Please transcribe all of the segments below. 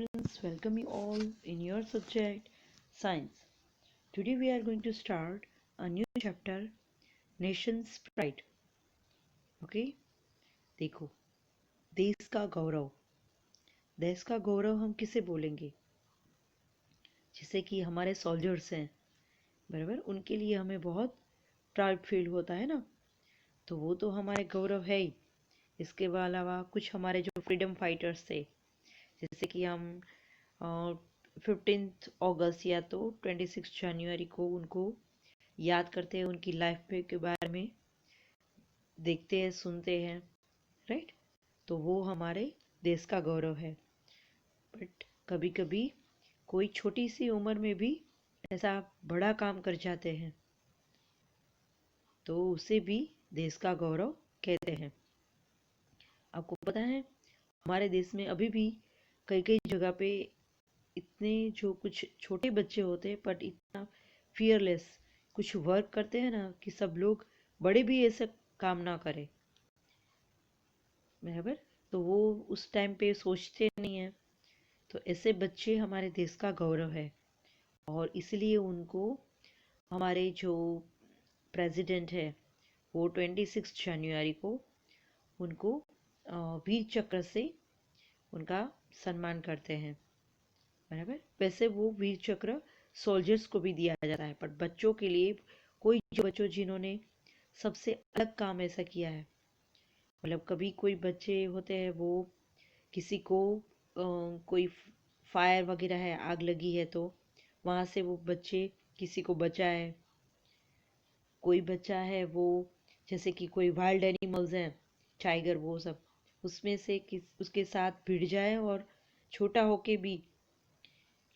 students, welcome you all in your subject Science. Today we are going to start a new chapter Nation's Pride. Okay, देखो देश का गौरव। देश का गौरव हम किसे बोलेंगे? जैसे कि हमारे सोल्जर्स हैं, बराबर, उनके लिए हमें बहुत प्राउड फील होता है ना, तो वो तो हमारे गौरव है ही। इसके अलावा कुछ हमारे जो फ्रीडम फाइटर्स थे, जैसे कि हम 15 अगस्त या तो 26 जनवरी को उनको याद करते हैं, उनकी लाइफ पे के बारे में देखते हैं, सुनते हैं, राइट। तो वो हमारे देश का गौरव है। बट कभी कभी कोई छोटी सी उम्र में भी ऐसा बड़ा काम कर जाते हैं, तो उसे भी देश का गौरव कहते हैं। आपको पता है हमारे देश में अभी भी कई कई जगह पे इतने जो कुछ छोटे बच्चे होते हैं बट इतना फियरलेस कुछ वर्क करते हैं ना, कि सब लोग बड़े भी ऐसे काम ना करें, बराबर। तो वो उस टाइम पे सोचते नहीं है। तो ऐसे बच्चे हमारे देश का गौरव है, और इसलिए उनको हमारे जो प्रेसिडेंट है वो 26 जनवरी को उनको वीर चक्र से उनका सम्मान करते हैं, बराबर। वैसे वो वीर चक्र सोल्जर्स को भी दिया जाता है, पर बच्चों के लिए कोई जो बच्चों जिन्होंने सबसे अलग काम ऐसा किया है, मतलब कभी कोई बच्चे होते हैं वो किसी को कोई फायर वगैरह है, आग लगी है, तो वहाँ से वो बच्चे किसी को बचाए। कोई बच्चा है वो जैसे कि कोई वाइल्ड एनिमल्स हैं, टाइगर, वो सब उसमें से उसके साथ भिड़ जाए और छोटा होके भी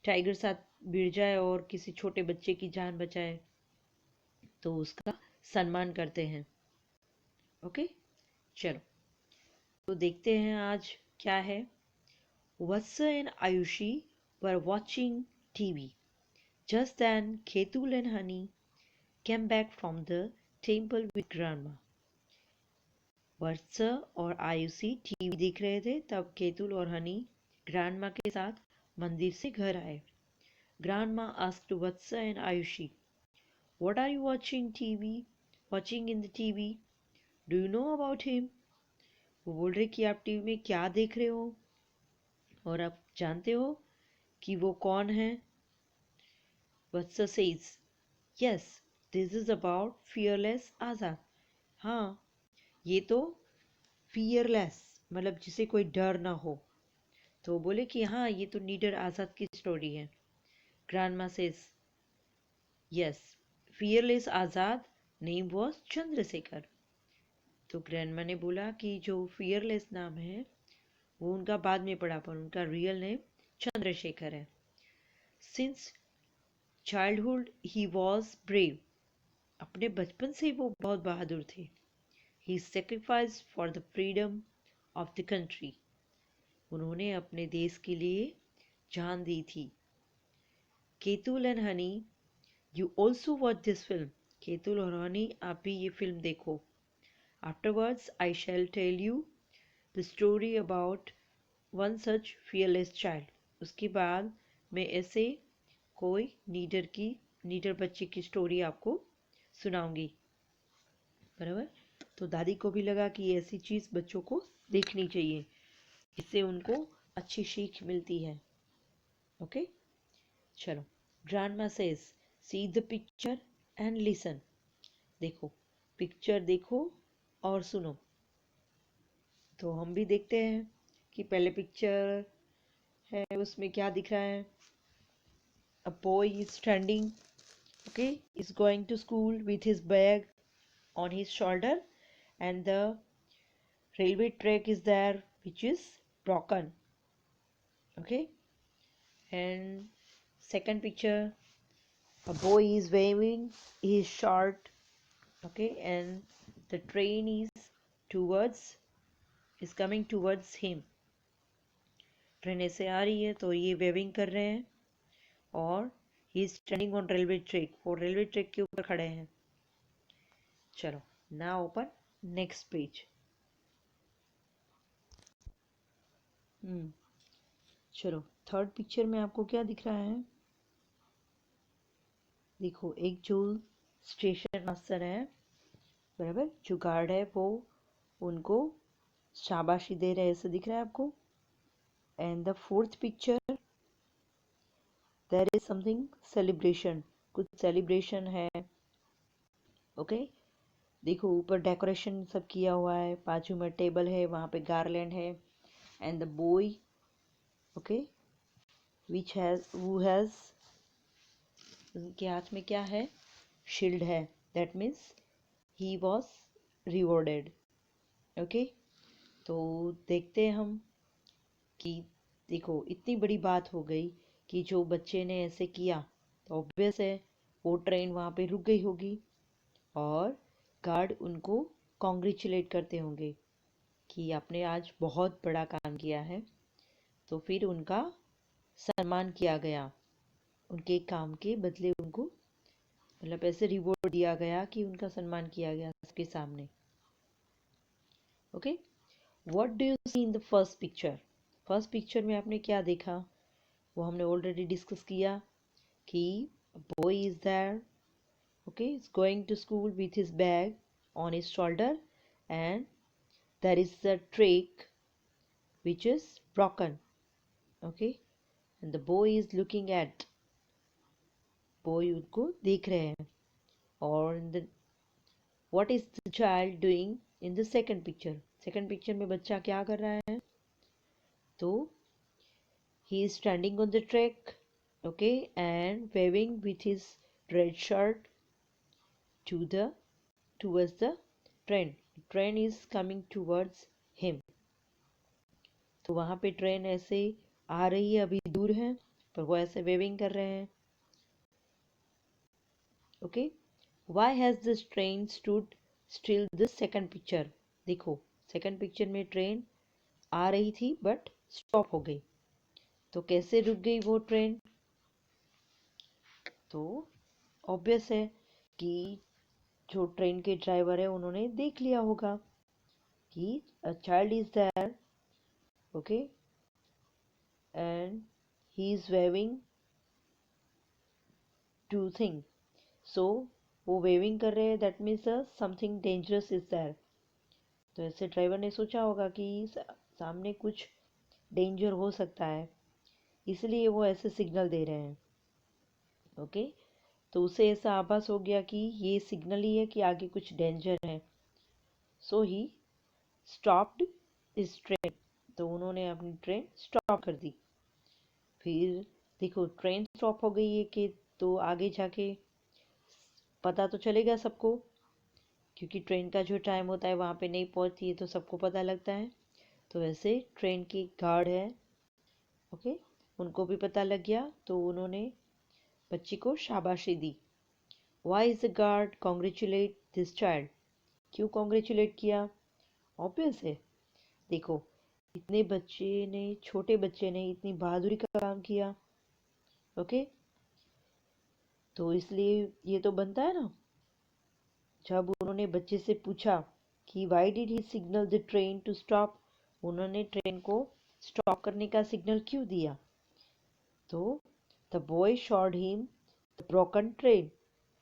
टाइगर साथ भिड़ जाए और किसी छोटे बच्चे की जान बचाए, तो उसका सम्मान करते हैं। ओके, चलो तो देखते हैं आज क्या है। Vatsa and Ayushi were watching TV. Just then, Ketul and Honey came back from the temple with grandma. वत्स और आयुषी टीवी देख रहे थे, तब केतुल और हनी ग्रैंडमा के साथ मंदिर से घर आए। Grandma asked Vatsa and Ayushi, "What are you watching TV? Watching in the TV? Do you know about him?" वो बोल रहे कि आप टीवी में क्या देख रहे हो और आप जानते हो कि वो कौन है? Vatsa says, "Yes, this is about fearless आजाद." हाँ, ये तो फियरलेस मतलब जिसे कोई डर ना हो, तो बोले कि हाँ ये तो नीडर आजाद की स्टोरी है। Grandma says, yes, fearless Azad name was Chandrashekhar. तो ग्रैंडमा ने बोला कि जो फियरलेस नाम है वो उनका बाद में पड़ा, पर उनका रियल नेम चंद्रशेखर है। Since childhood he was brave, अपने बचपन से ही वो बहुत बहादुर थे। He sacrifice for the freedom of the country, उन्होंने अपने देश के लिए जान दी थी। Ketul and Honey, you also watch this film. Ketul और हनी, आप भी ये फिल्म देखो। Afterwards I shall tell you the story about one such fearless child. उसके बाद मैं ऐसे कोई नीडर बच्चे की स्टोरी आपको सुनाऊंगी, बराबर। तो दादी को भी लगा कि ऐसी चीज़ बच्चों को देखनी चाहिए, इससे उनको अच्छी सीख मिलती है। ओके, चलो। Grandma says, see the picture and listen. देखो, पिक्चर देखो और सुनो। तो हम भी देखते हैं कि पहले पिक्चर है उसमें क्या दिख रहा है। A boy is standing, okay, is going to school with his bag on his shoulder, and the railway track is there which is broken. Okay, and second picture, a boy is waving his shirt, okay, and the train is coming towards him. Train ऐसे आ रही है तो ये waving कर रहे हैं, और he is standing on railway track, वो रेलवे ट्रैक के ऊपर खड़े हैं। चलो, नाउ ओपन नेक्स्ट पेज। चलो, थर्ड पिक्चर में आपको क्या दिख रहा है? देखो, एक जो स्टेशन मास्टर है, बराबर, जो गार्ड है, वो उनको शाबाशी दे रहे, ऐसे दिख रहा है आपको। And the fourth picture, there is something celebration, कुछ सेलिब्रेशन है। ओके, देखो ऊपर डेकोरेशन सब किया हुआ है, बाजू में टेबल है, वहां पे गार्लैंड है। And the boy, okay, who has, उनके हाथ में क्या है? शील्ड है। That means he was rewarded. Okay, तो देखते हैं हम कि देखो इतनी बड़ी बात हो गई कि जो बच्चे ने ऐसे किया, तो ऑब्वियस है वो ट्रेन वहाँ पे रुक गई होगी और गार्ड उनको कॉन्ग्रेचुलेट करते होंगे कि आपने आज बहुत बड़ा काम किया है। तो फिर उनका सम्मान किया गया, उनके काम के बदले उनको, मतलब ऐसे रिवॉर्ड दिया गया कि उनका सम्मान किया गया सबके सामने। Okay, what do you see in the first picture? First picture में आपने क्या देखा? वो हमने ऑलरेडी डिस्कस किया कि boy is there, okay, is going to school with his bag on his shoulder and there is a track which is broken. Okay, and the boy is looking at, boy उनको देख रहे हैं। और the what is the child doing in the second picture? second picture में बच्चा क्या कर रहा है? तो he is standing on the track, okay, and waving with his red shirt to the towards the train. Train is coming towards him. तो वहां पे ट्रेन ऐसे आ रही है, अभी दूर है, पर वो ऐसे वेविंग कर रहे हैं। Okay, why has this train stood still? This second picture, देखो सेकंड पिक्चर में ट्रेन आ रही थी बट स्टॉप हो गई, तो कैसे रुक गई वो ट्रेन? तो ऑब्वियस है कि जो ट्रेन के ड्राइवर है उन्होंने देख लिया होगा कि a child is there, okay, and he is waving two thing, so वो वेविंग कर रहे हैं, that means something dangerous is there. तो ऐसे ड्राइवर ने सोचा होगा कि सामने कुछ डेंजर हो सकता है, इसलिए वो ऐसे सिग्नल दे रहे हैं। ओके, तो उसे ऐसा आभास हो गया कि ये सिग्नल ही है कि आगे कुछ डेंजर है। सो ही स्टॉप्ड इस ट्रेन, तो उन्होंने अपनी ट्रेन स्टॉप कर दी। फिर देखो ट्रेन स्टॉप हो गई है कि, तो आगे जाके पता तो चलेगा सबको, क्योंकि ट्रेन का जो टाइम होता है वहाँ पे नहीं पहुँचती है तो सबको पता लगता है। तो वैसे ट्रेन की गार्ड है, ओके, उनको भी पता लग गया, तो उन्होंने बच्ची को शाबाशी दी। Why is the guard congratulate this child? क्यों कॉन्ग्रेचुलेट किया? ऑब्वियस है, देखो इतने बच्चे ने, छोटे बच्चे ने इतनी बहादुरी का काम किया, ओके, तो इसलिए ये तो बनता है ना। जब उन्होंने बच्चे से पूछा कि why did he signal the train to stop, उन्होंने ट्रेन को स्टॉप करने का सिग्नल क्यों दिया? तो the boy showed him the broken train,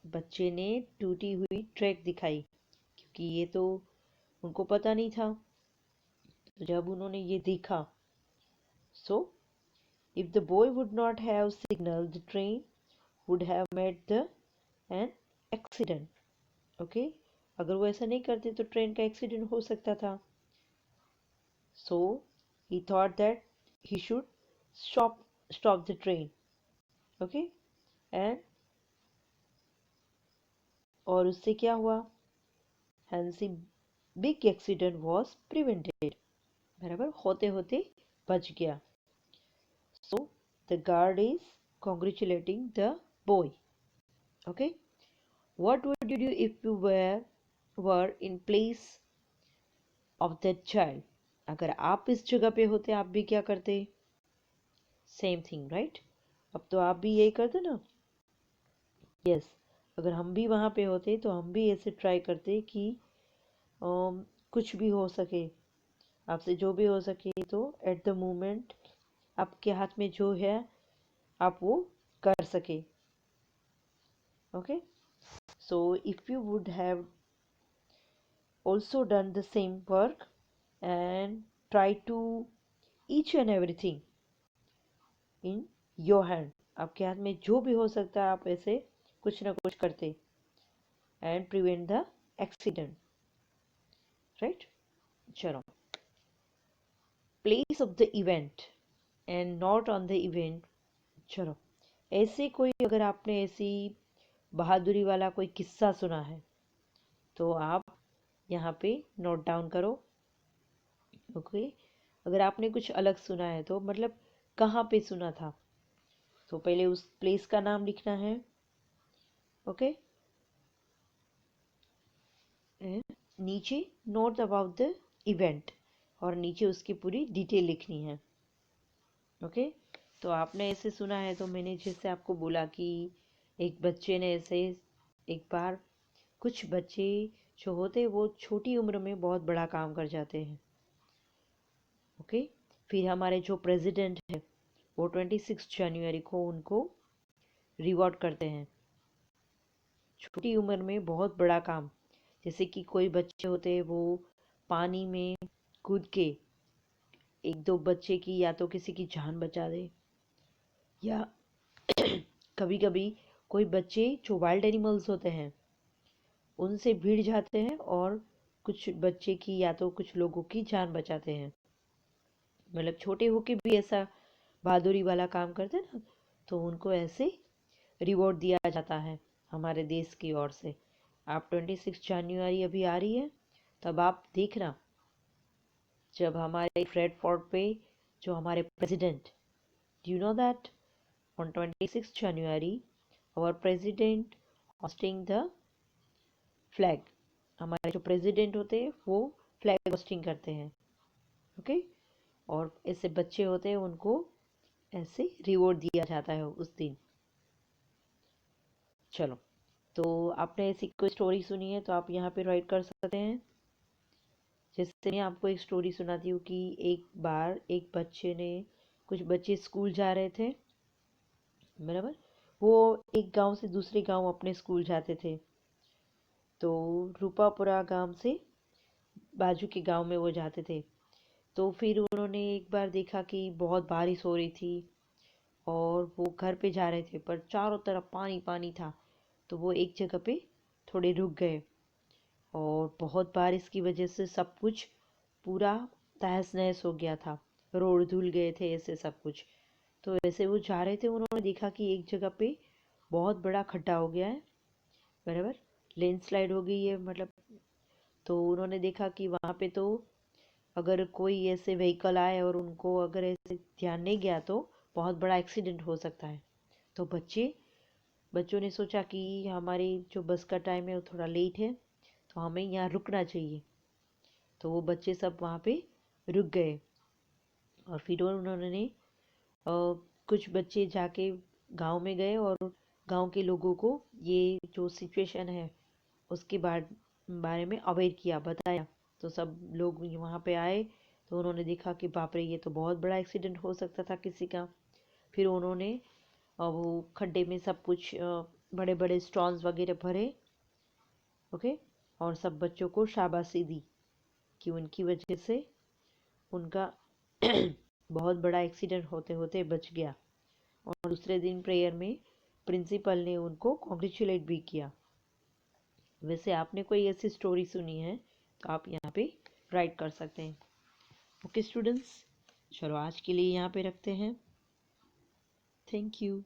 बच्चे ने टूटी हुई ट्रैक दिखाई, क्योंकि ये तो उनको पता नहीं था। तो जब उन्होंने ये देखा, so if the boy would not have signal the train would have made the an accident, okay, अगर वो ऐसा नहीं करते तो ट्रेन का एक्सीडेंट हो सकता था। So he thought that he should stop the train, okay, and और उससे क्या हुआ? Hence big accident was prevented, बराबर, होते होते बच गया। So the guard is congratulating the boy. Okay, what would you do if you were in place of that child? अगर आप इस जगह पे होते आप भी क्या करते? Same thing, right? अब तो आप भी यही करते ना। यस, अगर हम भी वहाँ पे होते तो हम भी ऐसे ट्राई करते कि कुछ भी हो सके, आपसे जो भी हो सके, तो एट द मोमेंट आपके हाथ में जो है आप वो कर सके. Okay, so if you would have also done the same work and try to each and everything in your hand, आपके हाथ में जो भी हो सकता है आप ऐसे कुछ ना कुछ करते and prevent the accident, right? चलो, place of the event and not on the event. चलो, ऐसे कोई अगर आपने ऐसी बहादुरी वाला कोई किस्सा सुना है तो आप यहाँ पे नोट डाउन करो. ओके, अगर आपने कुछ अलग सुना है तो मतलब कहाँ पे सुना था तो पहले उस प्लेस का नाम लिखना है. ओके, नीचे नोट अबाउट द इवेंट और नीचे उसकी पूरी डिटेल लिखनी है. ओके, तो आपने ऐसे सुना है तो मैंने जैसे आपको बोला कि एक बच्चे ने ऐसे एक बार, कुछ बच्चे जो होते हैं वो छोटी उम्र में बहुत बड़ा काम कर जाते हैं. ओके, फिर हमारे जो प्रेसिडेंट है वो 26 जनवरी को उनको रिवॉर्ड करते हैं. छोटी उम्र में बहुत बड़ा काम, जैसे कि कोई बच्चे होते हैं वो पानी में कूद के एक दो बच्चे की या तो किसी की जान बचा दे, या कभी कभी कोई बच्चे जो वाइल्ड एनिमल्स होते हैं उनसे भिड़ जाते हैं और कुछ बच्चे की या तो कुछ लोगों की जान बचाते हैं. मतलब छोटे होके भी ऐसा बहादुरी वाला काम करते हैं ना, तो उनको ऐसे रिवॉर्ड दिया जाता है हमारे देश की ओर से. आप 26 जनवरी अभी आ रही है तब आप देखना जब हमारे रेड फोर्ट पे जो हमारे president, do you know that on 26 January our president hosting the flag. हमारे जो प्रेसिडेंट होते हैं वो फ्लैग होस्टिंग करते हैं. ओके, और ऐसे बच्चे होते हैं उनको ऐसे रिवॉर्ड दिया जाता है उस दिन. चलो, तो आपने ऐसी कोई स्टोरी सुनी है तो आप यहाँ पे राइट कर सकते हैं. जैसे मैं आपको एक स्टोरी सुनाती हूँ कि एक बार एक बच्चे ने, कुछ बच्चे स्कूल जा रहे थे, बराबर, वो एक गांव से दूसरे गांव अपने स्कूल जाते थे. तो रूपापुरा गांव से बाजू के गांव में वो जाते थे. तो फिर उन्होंने एक बार देखा कि बहुत बारिश हो रही थी और वो घर पे जा रहे थे पर चारों तरफ पानी पानी था. तो वो एक जगह पे थोड़े रुक गए और बहुत बारिश की वजह से सब कुछ पूरा तहस नहस हो गया था, रोड धुल गए थे, ऐसे सब कुछ. तो ऐसे वो जा रहे थे, उन्होंने देखा कि एक जगह पे बहुत बड़ा खड्डा हो गया है, बराबर, लैंडस्लाइड हो गई है मतलब. तो उन्होंने देखा कि वहाँ पे तो अगर कोई ऐसे व्हीकल आए और उनको अगर ऐसे ध्यान नहीं गया तो बहुत बड़ा एक्सीडेंट हो सकता है. तो बच्चों ने सोचा कि हमारी जो बस का टाइम है वो थोड़ा लेट है तो हमें यहाँ रुकना चाहिए. तो वो बच्चे सब वहाँ पे रुक गए और फिर उन्होंने कुछ बच्चे जाके गांव में गए और गांव के लोगों को ये जो सिचुएशन है उसके बारे में अवेयर किया, बताया. तो सब लोग वहाँ पे आए तो उन्होंने देखा कि बाप रे, ये तो बहुत बड़ा एक्सीडेंट हो सकता था किसी का. फिर उन्होंने वो खड्डे में सब कुछ बड़े बड़े स्टोन्स वगैरह भरे. ओके, और सब बच्चों को शाबाशी दी कि उनकी वजह से उनका बहुत बड़ा एक्सीडेंट होते होते बच गया. और दूसरे दिन प्रेयर में प्रिंसिपल ने उनको कॉन्ग्रेचुलेट भी किया. वैसे आपने कोई ऐसी स्टोरी सुनी है तो आप यहाँ पे राइट कर सकते हैं. ओके स्टूडेंट्स, चलो आज के लिए यहाँ पे रखते हैं. Thank you.